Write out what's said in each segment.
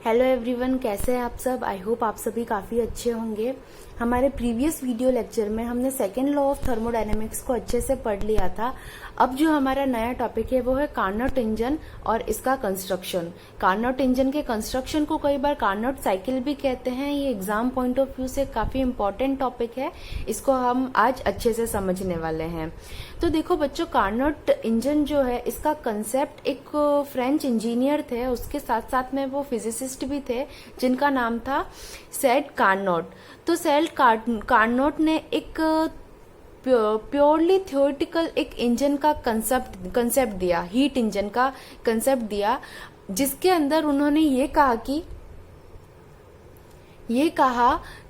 Hello everyone, कैसे हैं आप सब। आई होप आप सभी काफ़ी अच्छे होंगे। हमारे प्रीवियस वीडियो लेक्चर में हमने सेकेंड लॉ ऑफ थर्मोडायनेमिक्स को अच्छे से पढ़ लिया था। अब जो हमारा नया टॉपिक है वो है कार्नोट इंजन और इसका कंस्ट्रक्शन। कार्नोट इंजन के कंस्ट्रक्शन को कई बार कार्नोट साइकिल भी कहते हैं। ये एग्जाम पॉइंट ऑफ व्यू से काफ़ी इंपॉर्टेंट टॉपिक है, इसको हम आज अच्छे से समझने वाले हैं। तो देखो बच्चों, कार्नोट इंजन जो है इसका कंसेप्ट एक फ्रेंच इंजीनियर थे, उसके साथ साथ में वो फिजिसिस्ट भी थे जिनका नाम था सेड कार्नोट। तो सेड कार्नोट ने एक प्योरली थ्योरेटिकल एक इंजन का कंसेप्ट दिया, हीट इंजन का कंसेप्ट दिया, जिसके अंदर उन्होंने ये कहा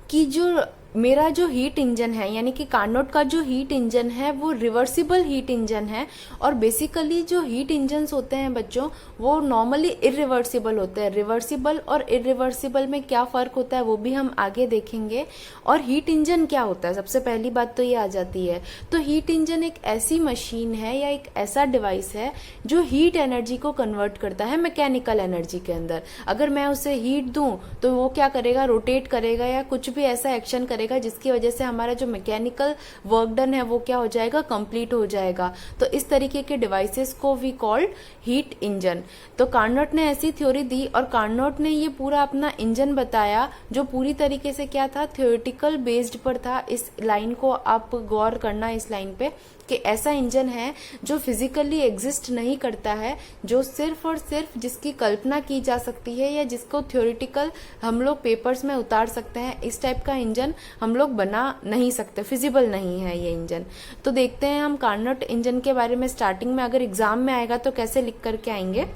कि जो मेरा जो हीट इंजन है, यानी कि कार्नोट का जो हीट इंजन है वो रिवर्सिबल हीट इंजन है। और बेसिकली जो हीट इंजन्स होते हैं बच्चों, वो नॉर्मली इरिवर्सिबल होते हैं। रिवर्सिबल और इरिवर्सिबल में क्या फर्क होता है वो भी हम आगे देखेंगे। और हीट इंजन क्या होता है, सबसे पहली बात तो ये आ जाती है। तो हीट इंजन एक ऐसी मशीन है या एक ऐसा डिवाइस है जो हीट एनर्जी को कन्वर्ट करता है मैकेनिकल एनर्जी के अंदर। अगर मैं उसे हीट दूं तो वो क्या करेगा, रोटेट करेगा या कुछ भी ऐसा एक्शन करेगा जिसकी वजह से हमारा जो मैकेनिकल वर्क डन है वो क्या हो जाएगा, कंप्लीट हो जाएगा। तो इस तरीके के डिवाइसेस को वी कॉल्ड हीट इंजन। तो कार्नोट ने ऐसी थ्योरी दी और कार्नोट ने ये पूरा अपना इंजन बताया जो पूरी तरीके से क्या था, थ्योरेटिकल बेस्ड पर था। इस लाइन को आप गौर करना, इस लाइन पे, कि ऐसा इंजन है जो फिजिकली एग्जिस्ट नहीं करता है, जो सिर्फ और सिर्फ जिसकी कल्पना की जा सकती है या जिसको थ्योरेटिकल हम लोग पेपर्स में उतार सकते हैं, इस टाइप का इंजन हम लोग बना नहीं सकते, फिजिबल नहीं है ये इंजन। तो देखते हैं हम कार्नोट इंजन के बारे में। स्टार्टिंग में अगर एग्जाम में आएगा तो कैसे लिख करके आएंगे।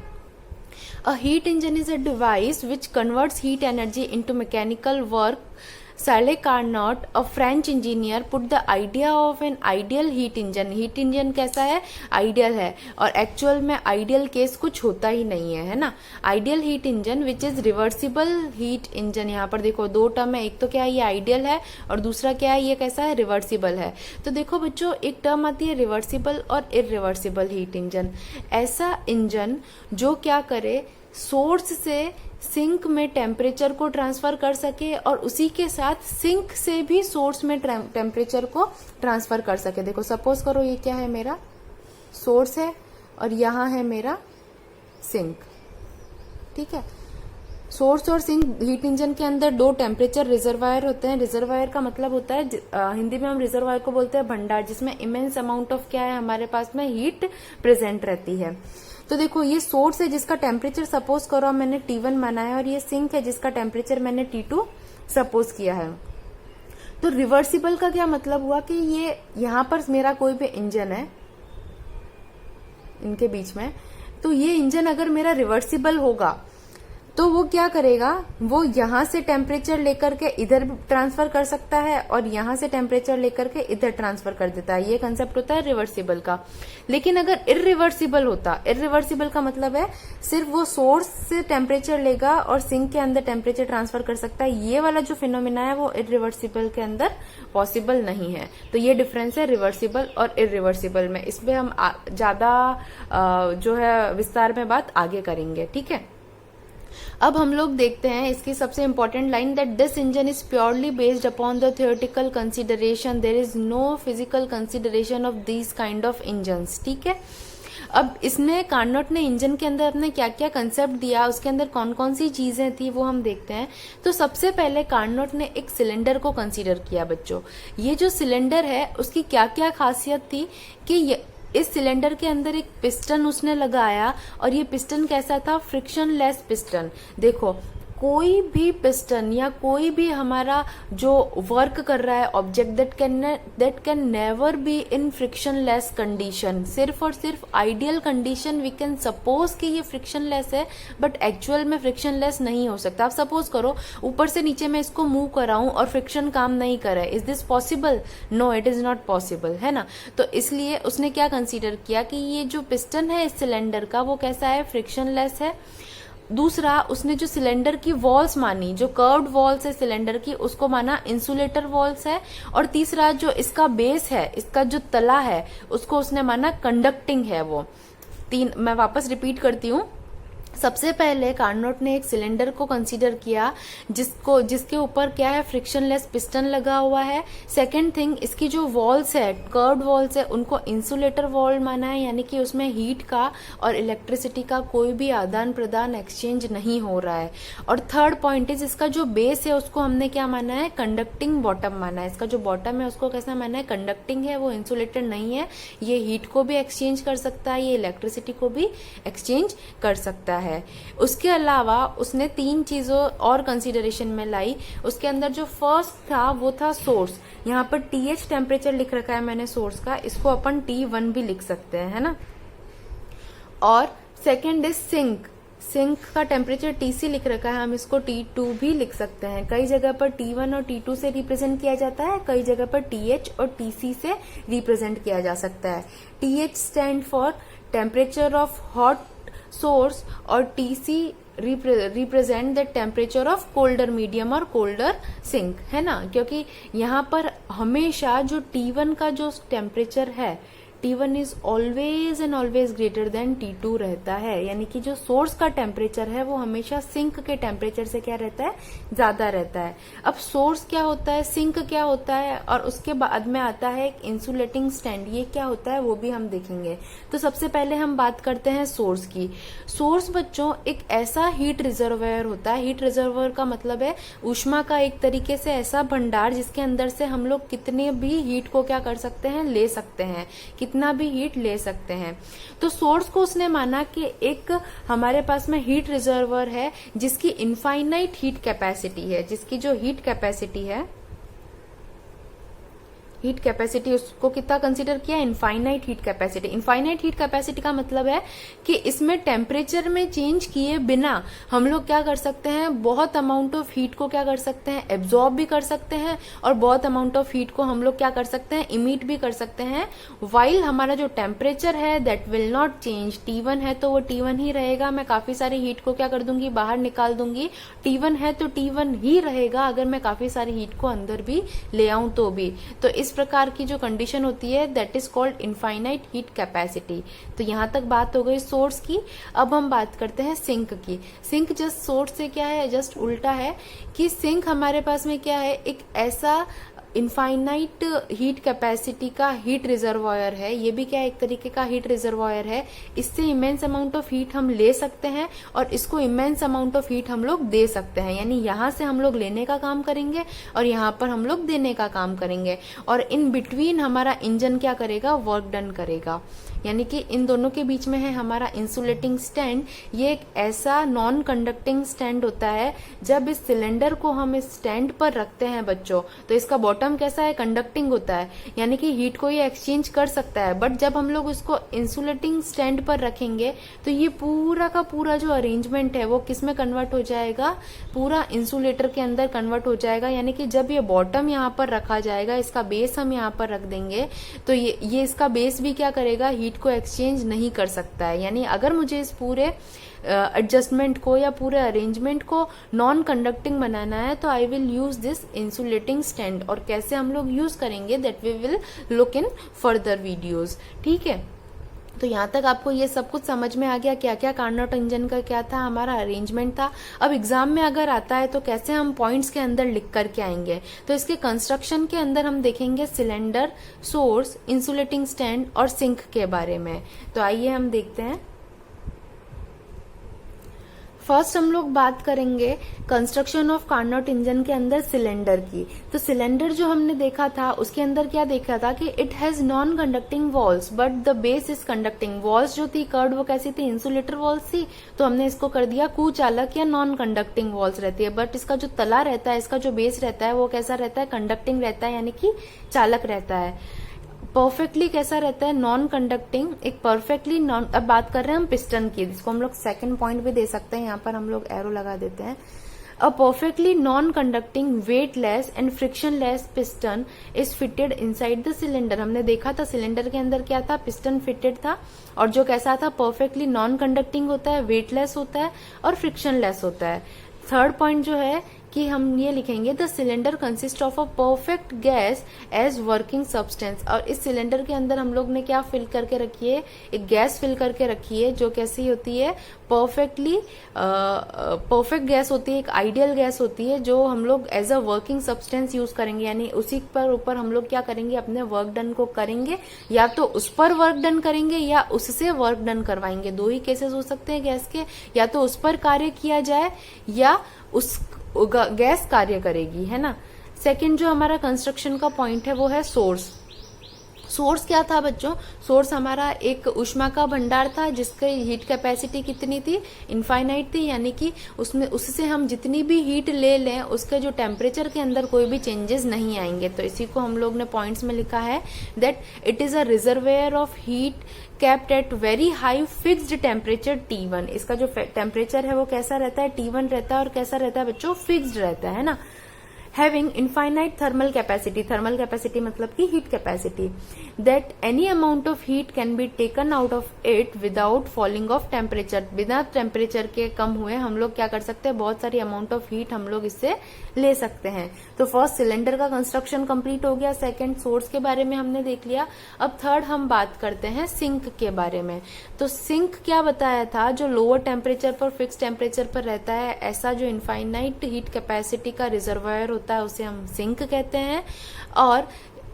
A heat engine is a device which converts heat energy into mechanical work. Sale Carnot, a French engineer, put the idea of an ideal heat engine. heat engine कैसा है, आइडियल है, और एक्चुअल में आइडियल केस कुछ होता ही नहीं है, है ना। Ideal heat engine which is reversible heat engine. यहाँ पर देखो दो टर्म है, एक तो क्या है ये आइडियल है और दूसरा क्या है ये कैसा है, रिवर्सिबल है। तो देखो बच्चों, एक टर्म आती है रिवर्सिबल और इरिवर्सिबल हीट इंजन। ऐसा इंजन जो क्या करे, सोर्स से सिंक में टेम्परेचर को ट्रांसफर कर सके और उसी के साथ सिंक से भी सोर्स में टेम्परेचर को ट्रांसफर कर सके। देखो सपोज करो ये क्या है, मेरा सोर्स है और यहाँ है मेरा सिंक, ठीक है। सोर्स और सिंक हीट इंजन के अंदर दो टेम्परेचर रिजर्वायर होते हैं। रिजर्वायर का मतलब होता है, हिंदी में हम रिजर्वायर को बोलते हैं भंडार, जिसमें इमेंस अमाउंट ऑफ क्या है, हमारे पास में हीट प्रेजेंट रहती है। तो देखो ये सोर्स है जिसका टेम्परेचर सपोज करो मैंने T1 माना है, और ये सिंक है जिसका टेम्परेचर मैंने T2 सपोज किया है। तो रिवर्सिबल का क्या मतलब हुआ कि ये यहाँ पर मेरा कोई भी इंजन है इनके बीच में, तो ये इंजन अगर मेरा रिवर्सिबल होगा तो वो क्या करेगा, वो यहां से टेम्परेचर लेकर के इधर ट्रांसफर कर सकता है और यहां से टेम्परेचर लेकर के इधर ट्रांसफर कर देता है। ये कंसेप्ट होता है रिवर्सिबल का। लेकिन अगर इरिवर्सिबल होता, इरिवर्सिबल का मतलब है सिर्फ वो सोर्स से टेम्परेचर लेगा और सिंक के अंदर टेम्परेचर ट्रांसफर कर सकता है, ये वाला जो फिनोमिना है वो इरिवर्सिबल के अंदर पॉसिबल नहीं है। तो ये डिफरेंस है रिवर्सिबल और इरिवर्सिबल में। इसमें हम ज्यादा जो है विस्तार में बात आगे करेंगे, ठीक है। अब हम लोग देखते हैं इसकी सबसे important line, that this engine is purely based upon the theoretical consideration, there is no physical consideration of these kind of engines, ठीक है। अब इसने कार्नोट ने इंजन के अंदर अपने क्या क्या कंसेप्ट दिया, उसके अंदर कौन कौन सी चीजें थी वो हम देखते हैं। तो सबसे पहले कार्नोट ने एक सिलेंडर को कंसीडर किया बच्चों। ये जो सिलेंडर है उसकी क्या क्या खासियत थी कि इस सिलेंडर के अंदर एक पिस्टन उसने लगाया, और ये पिस्टन कैसा था, फ्रिक्शन लेस पिस्टन। देखो कोई भी पिस्टन या कोई भी हमारा जो वर्क कर रहा है object, that can never be in frictionless condition. सिर्फ और सिर्फ ideal condition we can suppose कि ये फ्रिक्शन लेस है, बट एक्चुअल में फ्रिक्शन लेस नहीं हो सकता। आप सपोज करो ऊपर से नीचे मैं इसको मूव कराऊं और फ्रिक्शन काम नहीं करे, is this possible? No, it is not possible, है ना। तो इसलिए उसने क्या कंसीडर किया कि ये जो पिस्टन है इस सिलेंडर का वो कैसा है, फ्रिक्शन लेस है। दूसरा, उसने जो सिलेंडर की वॉल्स मानी, जो कर्व्ड वॉल्स है सिलेंडर की, उसको माना इंसुलेटर वॉल्स है। और तीसरा, जो इसका बेस है, इसका जो तला है, उसको उसने माना कंडक्टिंग है वो। तीन मैं वापस रिपीट करती हूँ। सबसे पहले कार्नोट ने एक सिलेंडर को कंसीडर किया जिसके ऊपर क्या है, फ्रिक्शनलेस पिस्टन लगा हुआ है। सेकंड थिंग, इसकी जो वॉल्स है, कर्व्ड वॉल्स है, उनको इंसुलेटर वॉल माना है, यानी कि उसमें हीट का और इलेक्ट्रिसिटी का कोई भी आदान प्रदान एक्सचेंज नहीं हो रहा है। और थर्ड पॉइंट इज, इसका जो बेस है उसको हमने क्या माना है, कंडक्टिंग बॉटम माना है। इसका जो बॉटम है उसको कैसा माना है, कंडक्टिंग है, वो इंसुलेटेड नहीं है, ये हीट को भी एक्सचेंज कर सकता है, ये इलेक्ट्रिसिटी को भी एक्सचेंज कर सकता है। उसके अलावा उसने 3 चीजों और कंसीडरेशन में लाई। उसके अंदर जो फर्स्ट था वो था सोर्स। यहाँ पर TH टेम्परेचर लिख रखा है मैंने सोर्स का, इसको अपन T1 भी लिख सकते हैं, है ना। और सेकेंड इज सिंक। सिंक का टेम्परेचर TC लिख रखा है, हम इसको T2 भी लिख सकते हैं। कई जगह पर T1 और T2 से रिप्रेजेंट किया जाता है, कई जगह पर TH और TC से रिप्रेजेंट किया जा सकता है। TH stand for temperature of hot source और TC represent the temperature of colder medium और कोल्डर सिंक, है ना। क्योंकि यहाँ पर हमेशा जो T1 का जो टेम्परेचर है, T1 is always and always greater than T2 रहता है, यानी कि जो सोर्स का टेम्परेचर है वो हमेशा सिंक के टेम्परेचर से क्या रहता है, ज्यादा रहता है। अब सोर्स क्या होता है, सिंक क्या होता है, और उसके बाद में आता है एक इंसुलेटिंग स्टैंड, ये क्या होता है वो भी हम देखेंगे। तो सबसे पहले हम बात करते हैं सोर्स की। सोर्स बच्चों एक ऐसा हीट रिजर्वायर होता है, हीट रिजर्वायर का मतलब है ऊष्मा का एक तरीके से ऐसा भंडार जिसके अंदर से हम लोग कितने भी हीट को क्या कर सकते हैं, ले सकते हैं, कितना भी हीट ले सकते हैं। तो सोर्स को उसने माना कि एक हमारे पास में हीट रिजर्वर है जिसकी इनफाइनाइट हीट कैपेसिटी है, जिसकी जो हीट कैपेसिटी है, हीट कैपेसिटी उसको कितना कंसीडर किया, infinite heat capacity. Infinite heat capacity का मतलब है कि इसमें टेम्परेचर में चेंज किए बिना हम लोग क्या कर सकते हैं, बहुत अमाउंट ऑफ हीट को क्या कर सकते हैं, एब्जॉर्ब भी कर सकते हैं, और बहुत अमाउंट ऑफ हीट को हम लोग क्या कर सकते हैं, इमिट भी कर सकते हैं। वाइल हमारा जो टेम्परेचर है that will not change. T1 है तो वो T1 ही रहेगा, मैं काफी सारी हीट को क्या कर दूंगी, बाहर निकाल दूंगी। T1 है तो T1 ही रहेगा, अगर मैं काफी सारी हीट को अंदर भी ले आऊं तो भी। तो इस प्रकार की जो कंडीशन होती है that is called infinite heat capacity. तो यहां तक बात हो गई सोर्स की। अब हम बात करते हैं सिंक की। सिंक जस्ट सोर्स से क्या है, जस्ट उल्टा है कि सिंक हमारे पास में क्या है, एक ऐसा इनफाइनाइट हीट कैपेसिटी का हीट रिजर्वायर है। ये भी क्या है, एक तरीके का हीट रिजर्वायर है। इससे इमेंस अमाउंट ऑफ हीट हम ले सकते हैं और इसको इमेंस अमाउंट ऑफ हीट हम लोग दे सकते हैं। यानी यहां से हम लोग लेने का काम करेंगे और यहाँ पर हम लोग देने का काम करेंगे, और इन बिटवीन हमारा इंजन क्या करेगा, वर्क डन करेगा। यानी कि इन दोनों के बीच में है हमारा इंसुलेटिंग स्टैंड। ये एक ऐसा नॉन कंडक्टिंग स्टैंड होता है। जब इस सिलेंडर को हम इस स्टैंड पर रखते हैं बच्चों, तो इसका बॉटम कैसा है, कंडक्टिंग होता है, यानी कि हीट को ये एक्सचेंज कर सकता है। बट जब हम लोग इसको इंसुलेटिंग स्टैंड पर रखेंगे तो ये पूरा का पूरा जो अरेंजमेंट है वो किस में कन्वर्ट हो जाएगा, पूरा इंसुलेटर के अंदर कन्वर्ट हो जाएगा। यानी कि जब ये बॉटम यहाँ पर रखा जाएगा, इसका बेस हम यहाँ पर रख देंगे, तो ये इसका बेस भी क्या करेगा, हीट को एक्सचेंज नहीं कर सकता है। यानी अगर मुझे इस पूरे एडजस्टमेंट को या पूरे अरेंजमेंट को नॉन कंडक्टिंग बनाना है तो I will use this insulating stand. और कैसे हम लोग यूज करेंगे that we will look in further videos. ठीक है, तो यहाँ तक आपको ये सब कुछ समझ में आ गया, क्या क्या कार्नोट इंजन का क्या था, हमारा अरेंजमेंट था। अब एग्जाम में अगर आता है तो कैसे हम पॉइंट्स के अंदर लिख करके आएंगे। तो इसके कंस्ट्रक्शन के अंदर हम देखेंगे सिलेंडर, सोर्स, इंसुलेटिंग स्टैंड और सिंक के बारे में। तो आइए हम देखते हैं। फर्स्ट हम लोग बात करेंगे कंस्ट्रक्शन ऑफ कार्नोट इंजन के अंदर सिलेंडर की। तो सिलेंडर जो हमने देखा था उसके अंदर क्या देखा था कि it has non conducting walls but the base is conducting. Walls जो थी कर्ड वो कैसी थी, इंसुलेटर वॉल्स थी, तो हमने इसको कर दिया कुचालक या नॉन कंडक्टिंग वॉल्स रहती है। बट इसका जो तला रहता है, इसका जो बेस रहता है वो कैसा रहता है, कंडक्टिंग रहता है, यानी कि चालक रहता है। परफेक्टली कैसा रहता है, नॉन कंडक्टिंग, एक परफेक्टली नॉन। अब बात कर रहे हैं हम पिस्टन की, जिसको हम लोग सेकंड पॉइंट भी दे सकते हैं, यहाँ पर हम लोग एरो लगा देते हैं। अ perfectly non conducting weightless and frictionless piston is fitted inside the cylinder. हमने देखा था सिलेंडर के अंदर क्या था, पिस्टन फिटेड था, और जो कैसा था, परफेक्टली नॉन कंडक्टिंग होता है, वेटलेस होता है और फ्रिक्शनलेस होता है। थर्ड पॉइंट जो है कि हम ये लिखेंगे the cylinder consist of a perfect gas as working substance. और इस सिलेंडर के अंदर हम लोग ने क्या फिल करके रखी है, एक गैस फिल करके रखी है जो कैसी होती है, परफेक्ट गैस होती है, एक आइडियल गैस होती है जो हम लोग as a working substance use करेंगे, यानी उसी पर ऊपर हम लोग क्या करेंगे, अपने वर्क डन को करेंगे, या तो उस पर वर्क डन करेंगे या उससे वर्क डन करवाएंगे। दो ही केसेस हो सकते हैं गैस के, या तो उस पर कार्य किया जाए या उस गैस कार्य करेगी, है ना। सेकंड जो हमारा कंस्ट्रक्शन का पॉइंट है वो है सोर्स। सोर्स क्या था बच्चों, सोर्स हमारा एक ऊष्मा का भंडार था जिसकी हीट कैपेसिटी कितनी थी, इनफाइनाइट थी, यानी कि उसमें उससे हम जितनी भी हीट ले लें उसके जो टेम्परेचर के अंदर कोई भी चेंजेस नहीं आएंगे। तो इसी को हम लोग ने पॉइंट्स में लिखा है that it is a reservoir of heat kept at very high fixed temperature T1। इसका जो टेम्परेचर है वो कैसा रहता है, T1 रहता है, और कैसा रहता है बच्चों, फिक्स्ड रहता है ना। Having infinite thermal capacity मतलब कि heat capacity, that any amount of heat can be taken out of it without falling of temperature। बिना टेम्परेचर के कम हुए हम लोग क्या कर सकते हैं, बहुत सारी अमाउंट ऑफ हीट हम लोग इससे ले सकते हैं। तो फर्स्ट सिलेंडर का कंस्ट्रक्शन कंप्लीट हो गया, सेकंड सोर्स के बारे में हमने देख लिया। अब थर्ड हम बात करते हैं सिंक के बारे में। तो सिंक क्या बताया था, जो लोअर टेम्परेचर पर फिक्स टेम्परेचर पर रहता है, ऐसा जो इनफाइनाइट हीट कैपेसिटी का रिजर्वायर होता है उसे हम सिंक कहते हैं। और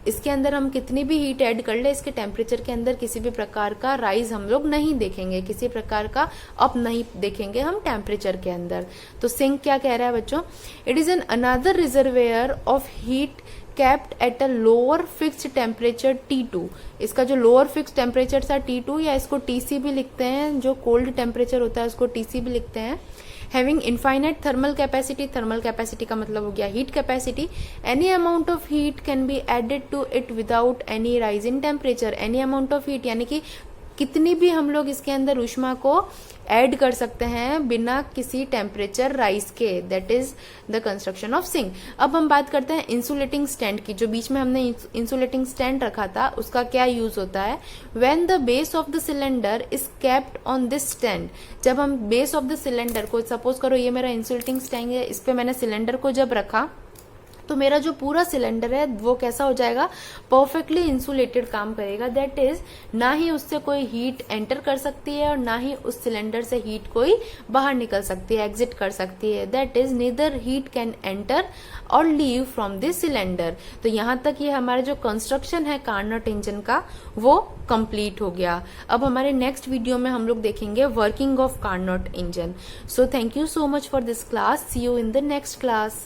इसके अंदर हम कितनी भी हीट ऐड कर ले, इसके टेम्परेचर के अंदर किसी भी प्रकार का राइज हम लोग नहीं देखेंगे, किसी प्रकार का अप नहीं देखेंगे हम टेम्परेचर के अंदर। तो सिंक क्या कह रहा है बच्चों, it is an another reservoir of heat kept at a lower fixed temperature T2। इसका जो लोअर फिक्स टेम्परेचर था T2, या इसको TC भी लिखते हैं, जो कोल्ड टेम्परेचर होता है उसको TC भी लिखते हैं। हैविंग इनफाइनाइट थर्मल कैपेसिटी का मतलब हो गया heat capacity. Any amount of heat can be added to it without any rise in temperature. Any amount of heat यानी कि कितनी भी हम लोग इसके अंदर ऊष्मा को ऐड कर सकते हैं बिना किसी टेम्परेचर राइज के, that is the construction of sink. अब हम बात करते हैं इंसुलेटिंग स्टैंड की। जो बीच में हमने इंसुलेटिंग स्टैंड रखा था उसका क्या यूज होता है, when the base of the cylinder is kept on this stand. जब हम बेस ऑफ द सिलेंडर को, सपोज करो ये मेरा इंसुलेटिंग स्टैंड है, इस पे मैंने सिलेंडर को जब रखा तो मेरा जो पूरा सिलेंडर है वो कैसा हो जाएगा, परफेक्टली इंसुलेटेड काम करेगा। दैट इज ना ही उससे कोई हीट एंटर कर सकती है और ना ही उस सिलेंडर से हीट कोई बाहर निकल सकती है, एग्जिट कर सकती है। That is neither heat can enter और लीव फ्रॉम दिस सिलेंडर। तो यहाँ तक ये हमारा जो कंस्ट्रक्शन है कार्नोट इंजन का वो कंप्लीट हो गया। अब हमारे नेक्स्ट वीडियो में हम लोग देखेंगे working of Carnot engine. So thank you so much for this class, see you in the next class.